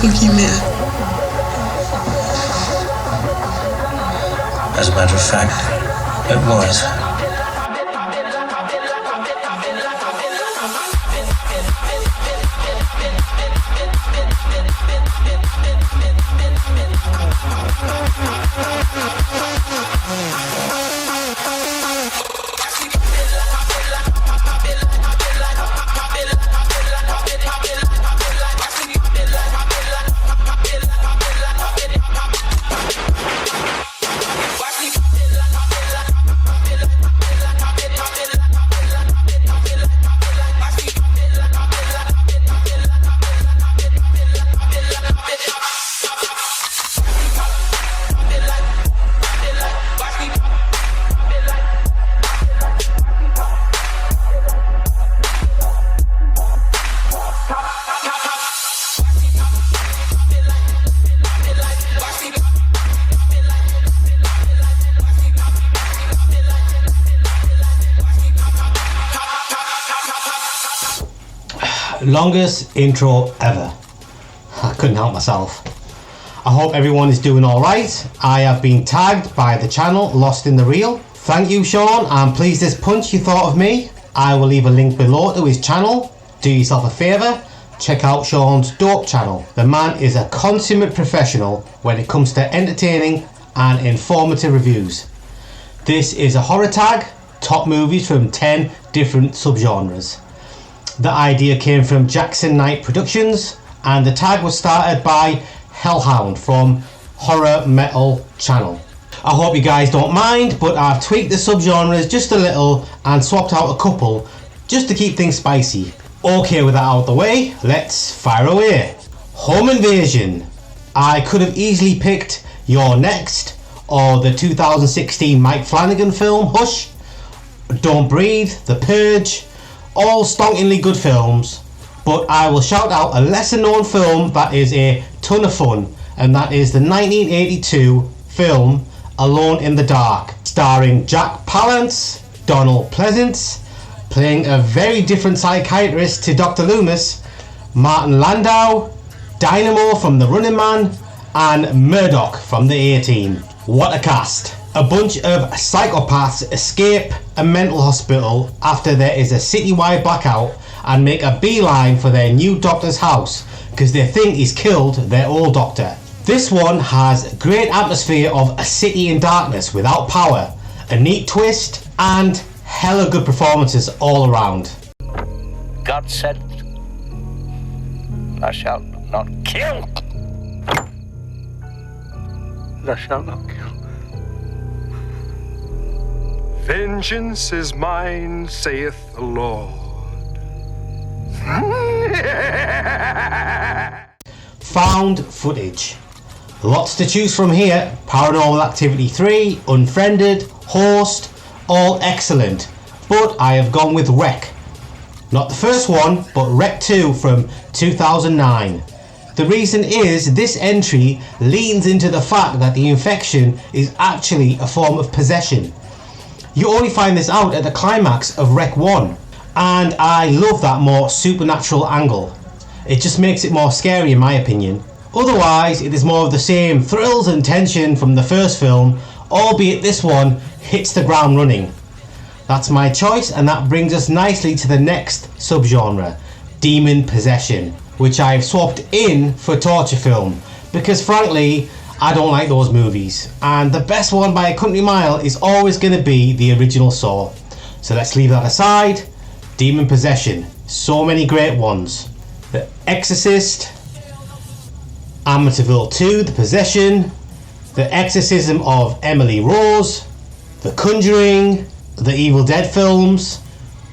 boogeyman. As a matter of fact, it was. Longest intro ever. I couldn't help myself. I hope everyone is doing alright. I have been tagged by the channel Lost in the Reel. Thank you, Sean. I'm pleased as punch you thought of me. I will leave a link below to his channel. Do yourself a favour, check out Sean's dope channel. The man is a consummate professional when it comes to entertaining and informative reviews. This is a horror tag, top movies from 10 different subgenres. The idea came from Jackson Knight Productions, and the tag was started by Hellhound from Horror Metal channel. I hope you guys don't mind, but I've tweaked the subgenres just a little and swapped out a couple just to keep things spicy. Okay, with that out of the way, let's fire away. Home Invasion. I could have easily picked You're Next or the 2016 Mike Flanagan film Hush, Don't Breathe, The Purge. All stonkingly good films, but I will shout out a lesser known film that is a ton of fun, and that is the 1982 film Alone in the Dark, starring Jack Palance, Donald Pleasance, playing a very different psychiatrist to Dr. Loomis, Martin Landau, Dynamo from The Running Man, and Murdoch from the A-Team. What a cast! A bunch of psychopaths escape a mental hospital after there is a citywide blackout and make a beeline for their new doctor's house because they think he's killed their old doctor. This one has great atmosphere of a city in darkness without power, a neat twist, and hella good performances all around. God said, "Thou shalt not kill." Thou shalt not kill. Vengeance is mine, saith the Lord. Found footage. Lots to choose from here. Paranormal Activity 3, Unfriended, Host, all excellent. But I have gone with Wreck. Not the first one, but Wreck 2 from 2009. The reason is this entry leans into the fact that the infection is actually a form of possession. You only find this out at the climax of Wreck 1, and I love that more supernatural angle. It just makes it more scary in my opinion. Otherwise, it is more of the same thrills and tension from the first film, albeit this one hits the ground running. That's my choice, and that brings us nicely to the next subgenre, demon possession, which I've swapped in for torture film, because frankly, I don't like those movies, and the best one by a country mile is always going to be the original Saw. So let's leave that aside. Demon possession, so many great ones. The Exorcist, Amityville 2, The Possession, The Exorcism of Emily Rose, The Conjuring, the Evil Dead films,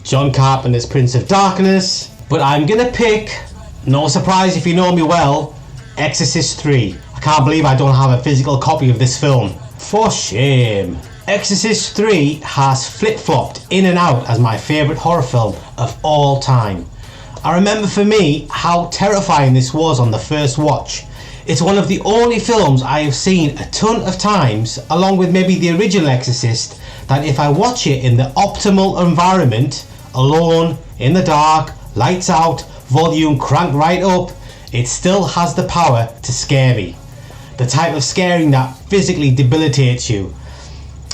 John Carpenter's Prince of Darkness, but I'm going to pick, no surprise if you know me well, Exorcist 3. I can't believe I don't have a physical copy of this film. For shame. Exorcist 3 has flip-flopped in and out as my favourite horror film of all time. I remember for me how terrifying this was on the first watch. It's one of the only films I have seen a ton of times, along with maybe the original Exorcist, that if I watch it in the optimal environment, alone, in the dark, lights out, volume cranked right up, it still has the power to scare me. The type of scaring that physically debilitates you.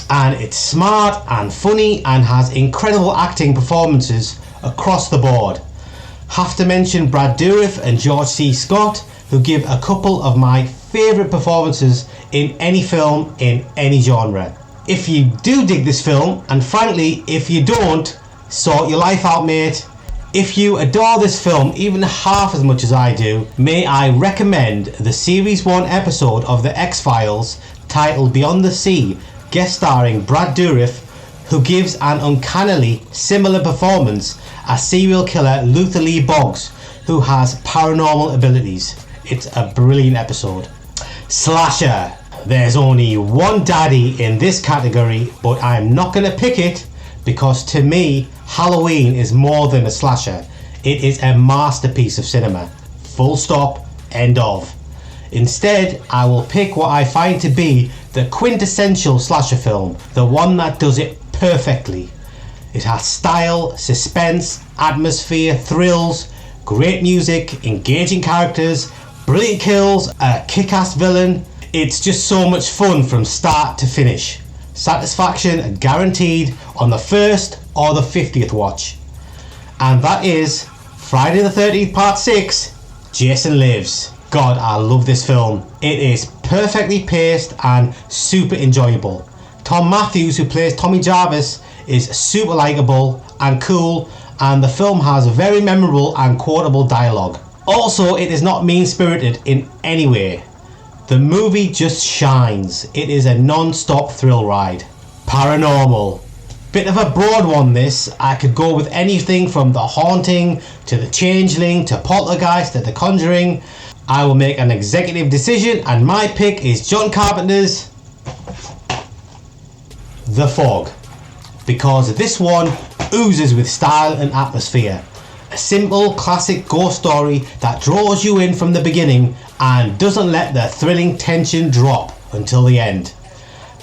And it's smart and funny and has incredible acting performances across the board. Have to mention Brad Dourif and George C. Scott, who give a couple of my favourite performances in any film in any genre. If you do dig this film, and frankly, if you don't, sort your life out, mate. If you adore this film even half as much as I do, may I recommend the Series 1 episode of The X-Files titled Beyond the Sea, guest starring Brad Dourif, who gives an uncannily similar performance as serial killer Luther Lee Boggs, who has paranormal abilities. It's a brilliant episode. Slasher. There's only one daddy in this category, but I'm not going to pick it because to me, Halloween is more than a slasher. It is a masterpiece of cinema. Full stop, end of. Instead, I will pick what I find to be the quintessential slasher film, the one that does it perfectly. It has style, suspense, atmosphere, thrills, great music, engaging characters, brilliant kills, a kick-ass villain. It's just so much fun from start to finish. Satisfaction guaranteed on the first or the 50th watch. And that is Friday the 13th Part 6, Jason Lives. God, I love this film. It is perfectly paced and super enjoyable. Tom Matthews, who plays Tommy Jarvis, is super likeable and cool, and the film has very memorable and quotable dialogue. Also, it is not mean-spirited in any way. The movie just shines. It is a non-stop thrill ride. Paranormal. Bit of a broad one this. I could go with anything from The Haunting to The Changeling to Poltergeist to The Conjuring. I will make an executive decision and my pick is John Carpenter's The Fog, because this one oozes with style and atmosphere. A simple, classic ghost story that draws you in from the beginning and doesn't let the thrilling tension drop until the end.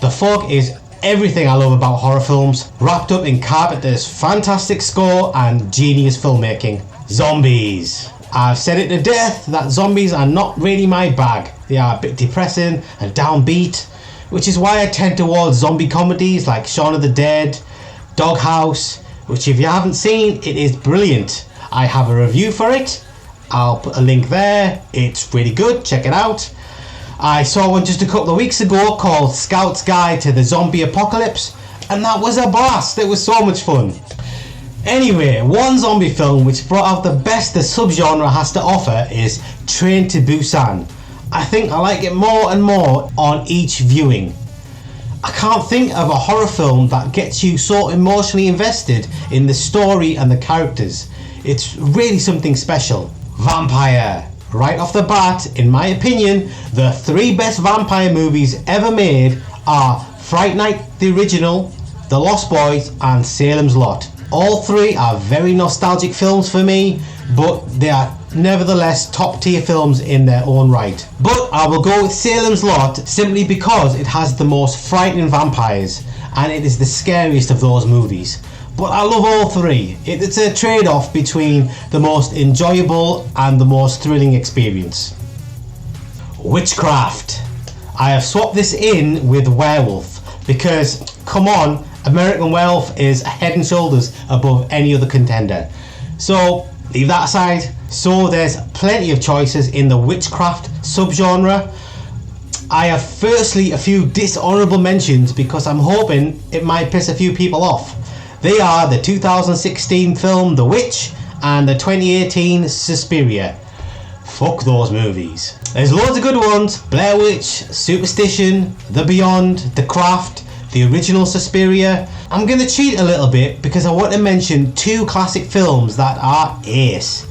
The Fog is everything I love about horror films, wrapped up in Carpenter's fantastic score and genius filmmaking. Zombies. I've said it to death that zombies are not really my bag. They are a bit depressing and downbeat, which is why I tend towards zombie comedies like Shaun of the Dead, Doghouse, which if you haven't seen, it is brilliant. I have a review for it. I'll put a link there. It's really good. Check it out. I saw one just a couple of weeks ago called Scout's Guide to the Zombie Apocalypse, and that was a blast. It was so much fun. Anyway, one zombie film which brought out the best the subgenre has to offer is Train to Busan. I think I like it more and more on each viewing. I can't think of a horror film that gets you so emotionally invested in the story and the characters. It's really something special. Vampire. Right off the bat, in my opinion, the three best vampire movies ever made are Fright Night the original, The Lost Boys and Salem's Lot. All three are very nostalgic films for me, but they are nevertheless top tier films in their own right. But I will go with Salem's Lot simply because it has the most frightening vampires and it is the scariest of those movies. But I love all three. It's a trade-off between the most enjoyable and the most thrilling experience. Witchcraft. I have swapped this in with Werewolf because, come on, American Werewolf is head and shoulders above any other contender. So leave that aside. So there's plenty of choices in the Witchcraft subgenre. I have firstly a few dishonourable mentions because I'm hoping it might piss a few people off. They are the 2016 film The Witch and the 2018 Suspiria. Fuck those movies. There's loads of good ones. Blair Witch, Superstition, The Beyond, The Craft, the original Suspiria. I'm going to cheat a little bit because I want to mention two classic films that are ace.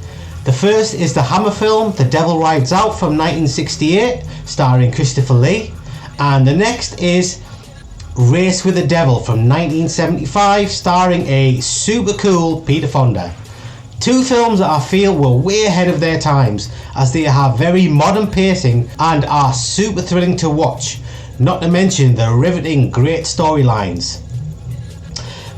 The first is the Hammer film The Devil Rides Out from 1968 starring Christopher Lee, and the next is Race with the Devil from 1975 starring a super cool Peter Fonda. Two films that I feel were way ahead of their times as they have very modern pacing and are super thrilling to watch, not to mention the riveting great storylines.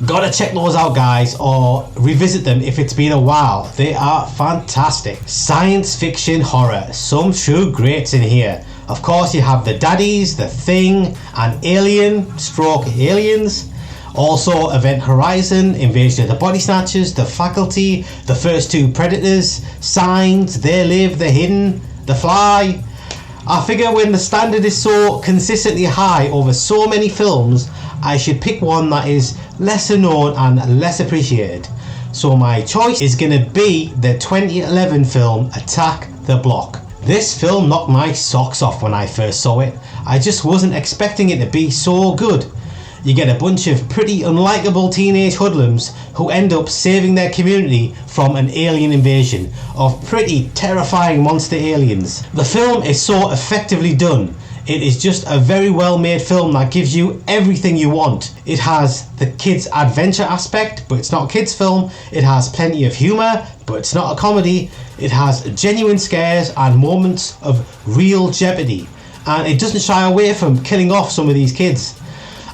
Gotta check those out, guys, or revisit them if it's been a while. They are fantastic. Science fiction horror, some true greats in here. Of course, you have The Daddies, The Thing, and Alien stroke Aliens. Also, Event Horizon, Invasion of the Body Snatchers, The Faculty, the first two Predators, Signs, They Live, The Hidden, The Fly. I figure when the standard is so consistently high over so many films, I should pick one that is lesser known and less appreciated. So my choice is going to be the 2011 film Attack the Block. This film knocked my socks off when I first saw it. I just wasn't expecting it to be so good. You get a bunch of pretty unlikable teenage hoodlums who end up saving their community from an alien invasion of pretty terrifying monster aliens. The film is so effectively done. It is just a very well made film that gives you everything you want. It has the kids adventure aspect, but it's not a kids film. It has plenty of humour, but it's not a comedy. It has genuine scares and moments of real jeopardy. And it doesn't shy away from killing off some of these kids.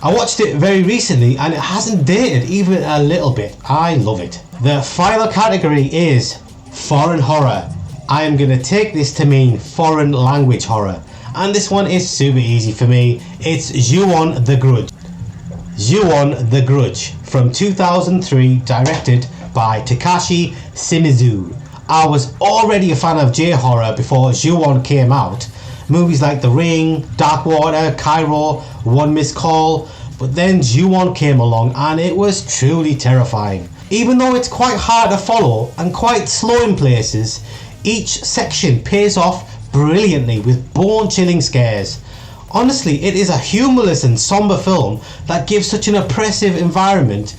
I watched it very recently and it hasn't dated even a little bit. I love it. The final category is foreign horror. I am going to take this to mean foreign language horror. And this one is super easy for me. It's Ju-on the Grudge. Ju-on the Grudge from 2003, directed by Takashi Shimizu. I was already a fan of J-horror before Ju-on came out. Movies like The Ring, Dark Water, Cairo, One Missed Call, but then Ju-on came along and it was truly terrifying. Even though it's quite hard to follow and quite slow in places, each section pays off brilliantly with bone-chilling scares. Honestly, it is a humorless and somber film that gives such an oppressive environment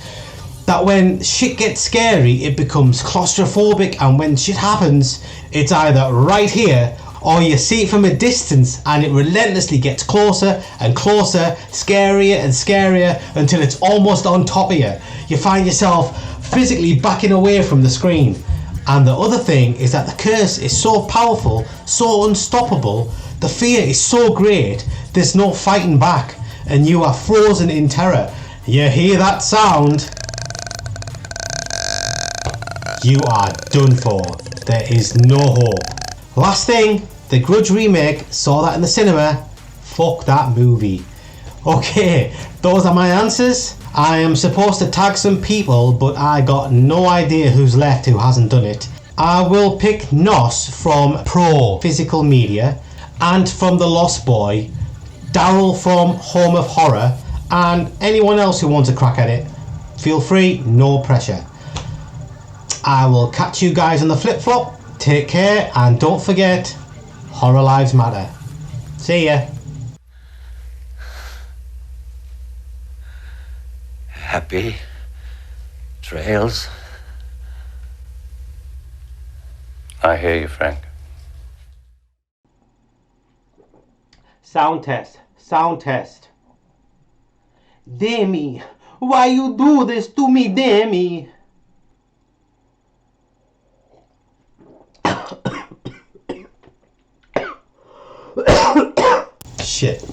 that when shit gets scary, it becomes claustrophobic, and when shit happens, it's either right here or you see it from a distance and it relentlessly gets closer and closer, scarier and scarier until it's almost on top of you. You find yourself physically backing away from the screen. And the other thing is that the curse is so powerful, so unstoppable, the fear is so great, there's no fighting back, and you are frozen in terror. You hear that sound? You are done for. There is no hope. Last thing, the Grudge remake, saw that in the cinema. Fuck that movie. Okay, those are my answers. I am supposed to tag some people, but I got no idea who's left who hasn't done it. I will pick Nos from Pro Physical Media, and from The Lost Boy, Daryl from Home of Horror, and anyone else who wants a crack at it. Feel free, no pressure. I will catch you guys on the flip-flop. Take care, and don't forget, horror lives matter. See ya. Happy trails. I hear you, Frank. Sound test. Sound test. Demi, why you do this to me, Demi? Shit.